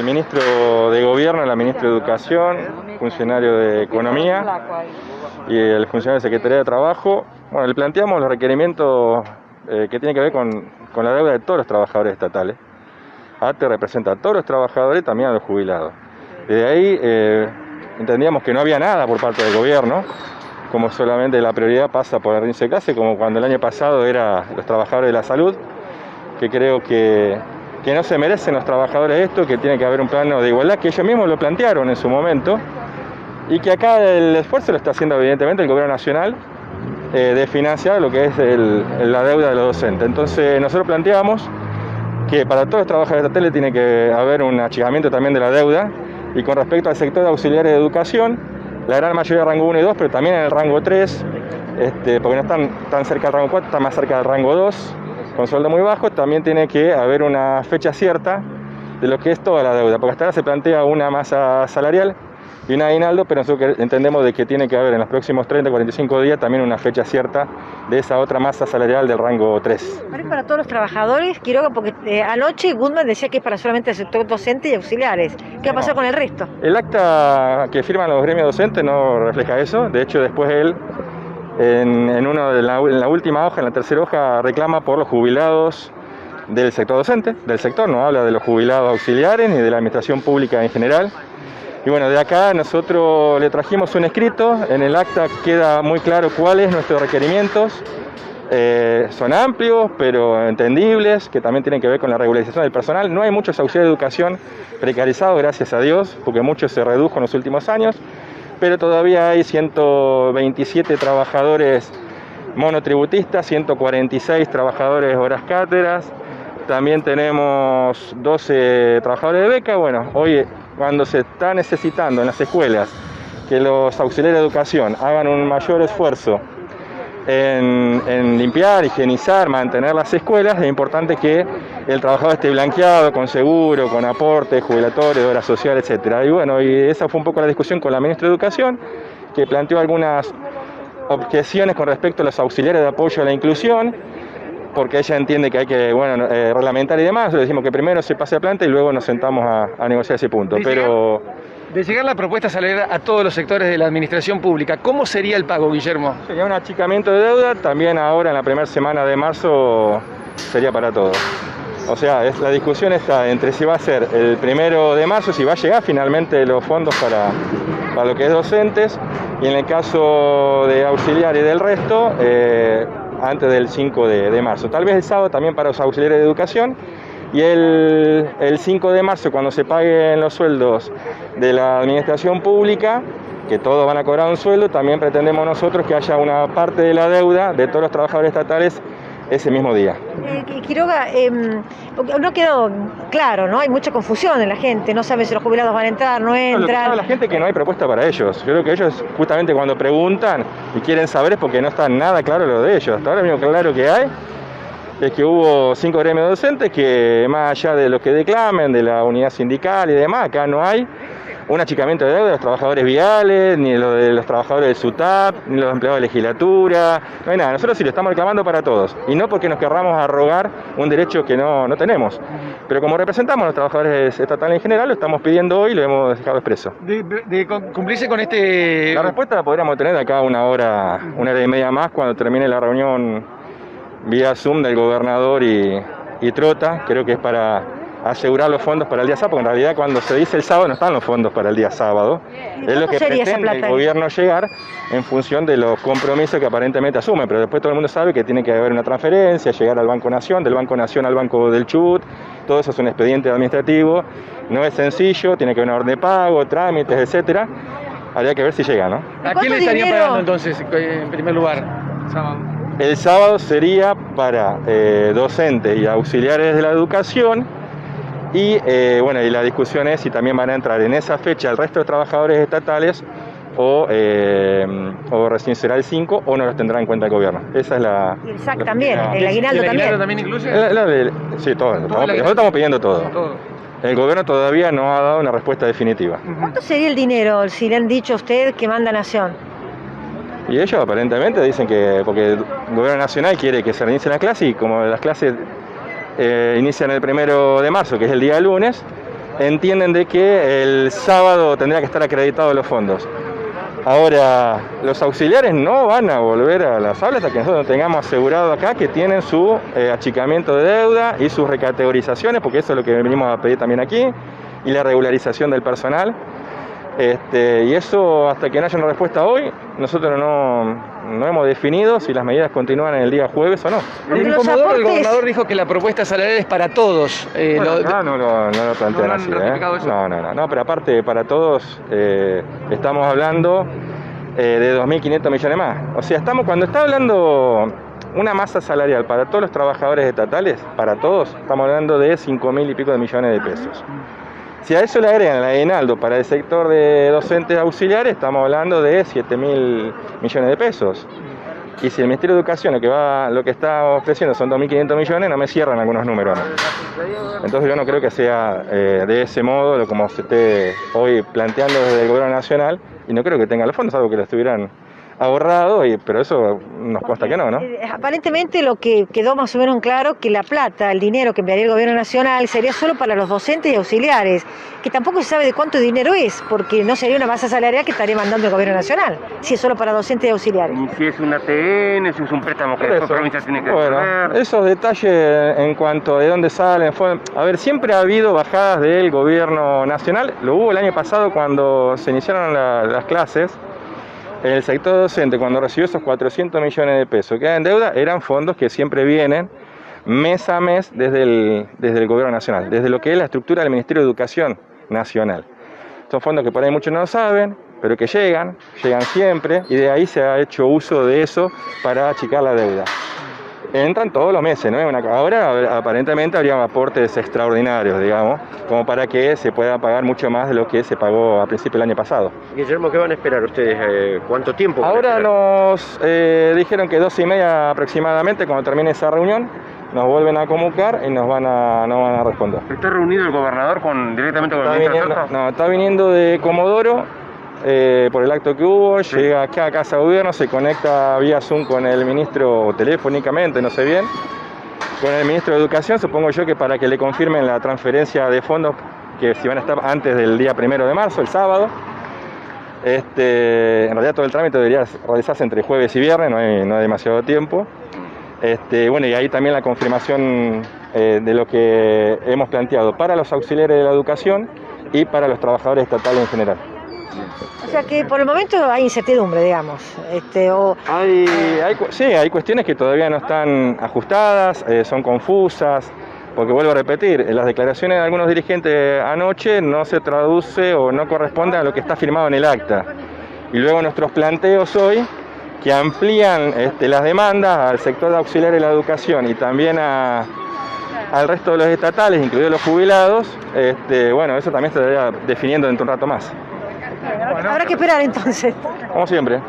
ministro de Gobierno, la ministra de Educación, funcionario de Economía y el funcionario de Secretaría de Trabajo. Bueno, le planteamos los requerimientos que tienen que ver con la deuda de todos los trabajadores estatales. ATE representa a todos los trabajadores y también a los jubilados. Desde ahí entendíamos que no había nada por parte del gobierno, como solamente la prioridad pasa por el índice de clase, como cuando el año pasado era los trabajadores de la salud, que creo que no se merecen los trabajadores esto, que tiene que haber un plano de igualdad, que ellos mismos lo plantearon en su momento, y que acá el esfuerzo lo está haciendo evidentemente el gobierno nacional, de financiar lo que es la deuda de los docentes. Entonces nosotros planteamos que para todos los trabajadores estatales tiene que haber un achicamiento también de la deuda, y con respecto al sector de auxiliares de educación, la gran mayoría de rango 1 y 2, pero también en el rango 3, porque no están tan cerca del rango 4, están más cerca del rango 2, con sueldo muy bajo, también tiene que haber una fecha cierta de lo que es toda la deuda, porque hasta ahora se plantea una masa salarial y un aguinaldo, pero nosotros entendemos de que tiene que haber en los próximos 30-45 días también una fecha cierta de esa otra masa salarial del rango 3. ¿Es para todos los trabajadores, Quiroga? Porque anoche Goodman decía que es para solamente el sector docente y auxiliares. ¿Qué va a pasar con el resto? El acta que firman los gremios docentes no refleja eso. De hecho, después él, en la última hoja, en la tercera hoja, reclama por los jubilados del sector docente, del sector, no habla de los jubilados auxiliares ni de la administración pública en general. Y bueno, de acá nosotros le trajimos un escrito, en el acta queda muy claro cuáles nuestros requerimientos, son amplios pero entendibles, que también tienen que ver con la regularización del personal. No hay muchos auxiliares de educación precarizados, gracias a Dios, porque muchos se redujo en los últimos años, pero todavía hay 127 trabajadores monotributistas, 146 trabajadores horas cátedras, también tenemos 12 trabajadores de beca. Bueno, hoy cuando se está necesitando en las escuelas que los auxiliares de educación hagan un mayor esfuerzo en limpiar, higienizar, mantener las escuelas, es importante que el trabajador esté blanqueado, con seguro, con aporte jubilatorio, de obra social, etc. Y bueno, y esa fue un poco la discusión con la ministra de Educación, que planteó algunas objeciones con respecto a los auxiliares de apoyo a la inclusión, porque ella entiende que hay que reglamentar y demás. Le decimos que primero se pase a planta y luego nos sentamos a negociar ese punto. De llegar la propuesta salarial a todos los sectores de la administración pública, ¿cómo sería el pago, Guillermo? Sería un achicamiento de deuda, también ahora en la primera semana de marzo sería para todos. O sea, la discusión está entre si va a ser el 1 de marzo, si va a llegar finalmente los fondos para lo que es docentes, y en el caso de auxiliar y del resto, antes del 5 de marzo. Tal vez el sábado también para los auxiliares de educación, y el 5 de marzo, cuando se paguen los sueldos de la administración pública, que todos van a cobrar un sueldo, también pretendemos nosotros que haya una parte de la deuda de todos los trabajadores estatales ese mismo día. Quiroga, no quedó claro, ¿no? Hay mucha confusión en la gente, no sabe si los jubilados van a entrar, no entran. Lo que sabe la gente es que no hay propuesta para ellos. Yo creo que ellos, justamente cuando preguntan y quieren saber, es porque no está nada claro lo de ellos. Hasta ahora lo único claro que hay es que hubo 5 gremios docentes que, más allá de lo que declamen, de la unidad sindical y demás, acá no hay un achicamiento de deuda de los trabajadores viales, ni lo de los trabajadores del SUTAP, ni los empleados de legislatura, no hay nada. Nosotros sí lo estamos reclamando para todos, y no porque nos querramos arrogar un derecho que no tenemos. Pero como representamos a los trabajadores estatales en general, lo estamos pidiendo hoy y lo hemos dejado expreso. De cumplirse con este... La respuesta la podríamos tener de acá una hora y media más, cuando termine la reunión vía Zoom del gobernador y Trota. Creo que es para asegurar los fondos para el día sábado, porque en realidad cuando se dice el sábado no están los fondos para el día sábado. Es lo que pretende el gobierno llegar en función de los compromisos que aparentemente asume, pero después todo el mundo sabe que tiene que haber una transferencia, llegar al Banco Nación, del Banco Nación al Banco del Chubut. Todo eso es un expediente administrativo, no es sencillo, tiene que haber una orden de pago, trámites, etcétera. Habría que ver si llega, ¿no? ¿A quién le estarían pagando entonces, en primer lugar, sábado? El sábado sería para docentes y auxiliares de la educación. Y bueno, y la discusión es si también van a entrar en esa fecha el resto de trabajadores estatales o recién será el 5 o no los tendrá en cuenta el gobierno. Esa es la... Y el SAC también, el aguinaldo también. ¿El aguinaldo también incluye? Sí, todo. Nosotros estamos pidiendo todo. El gobierno todavía no ha dado una respuesta definitiva. ¿Cuánto sería el dinero, si le han dicho a usted que manda Nación? Y ellos aparentemente dicen que, porque el gobierno nacional quiere que se reinicien las clases, y como las clases inician el 1 de marzo, que es el día lunes, entienden de que el sábado tendría que estar acreditados los fondos. Ahora, los auxiliares no van a volver a las aulas hasta que nosotros tengamos asegurado acá que tienen su achicamiento de deuda y sus recategorizaciones, porque eso es lo que venimos a pedir también aquí, y la regularización del personal. Y eso, hasta que no haya una respuesta hoy, nosotros no hemos definido si las medidas continúan en el día jueves o no. El gobernador dijo que la propuesta salarial es para todos. No lo plantean así. No, pero aparte, para todos, estamos hablando de 2.500 millones más. O sea, cuando está hablando una masa salarial para todos los trabajadores estatales, para todos, estamos hablando de 5.000 y pico de millones de pesos. Si a eso le agregan el aguinaldo para el sector de docentes auxiliares, estamos hablando de 7.000 millones de pesos. Y si el Ministerio de Educación lo que está ofreciendo son 2.500 millones, no me cierran algunos números. Entonces yo no creo que sea de ese modo como se esté hoy planteando desde el Gobierno Nacional, y no creo que tengan los fondos, algo que lo estuvieran ahorrado, pero eso nos consta que no. Aparentemente lo que quedó más o menos claro, que la plata, el dinero que enviaría el Gobierno Nacional sería solo para los docentes y auxiliares, que tampoco se sabe de cuánto dinero es, porque no sería una masa salarial que estaría mandando el Gobierno Nacional, si es solo para docentes y auxiliares. Y si es un ATN, si es un préstamo que la provincia tiene que hacer. Esos detalles en cuanto a de dónde salen, a ver, siempre ha habido bajadas del Gobierno Nacional, lo hubo el año pasado cuando se iniciaron las clases. El sector docente, cuando recibió esos 400 millones de pesos que en deuda, eran fondos que siempre vienen mes a mes desde el Gobierno Nacional, desde lo que es la estructura del Ministerio de Educación Nacional. Son fondos que por ahí muchos no lo saben, pero que llegan siempre, y de ahí se ha hecho uso de eso para achicar la deuda. Entran todos los meses, ¿no? Ahora aparentemente habría aportes extraordinarios, digamos, como para que se pueda pagar mucho más de lo que se pagó a principio del año pasado. Guillermo, ¿qué van a esperar ustedes? ¿Cuánto tiempo? Ahora nos dijeron que 2:30 aproximadamente, cuando termine esa reunión, nos vuelven a convocar y nos van a responder. ¿Está reunido el gobernador directamente con el ministro Sosa? No, está viniendo de Comodoro. Por el acto que hubo, llega acá a Casa de Gobierno, se conecta vía Zoom con el ministro, telefónicamente, no sé bien, con el ministro de Educación, supongo yo que para que le confirmen la transferencia de fondos, que si van a estar antes del día 1 de marzo, el sábado. En realidad todo el trámite debería realizarse entre jueves y viernes, no hay demasiado tiempo. Bueno, y ahí también la confirmación de lo que hemos planteado para los auxiliares de la educación y para los trabajadores estatales en general. O sea que por el momento hay incertidumbre, digamos. Hay cuestiones que todavía no están ajustadas, son confusas, porque vuelvo a repetir, las declaraciones de algunos dirigentes anoche no se traduce o no corresponde a lo que está firmado en el acta. Y luego nuestros planteos hoy, que amplían las demandas al sector de auxiliar de la educación y también al resto de los estatales, incluidos los jubilados, bueno, eso también se estaría definiendo dentro de un rato más. Habrá que esperar entonces. Como siempre.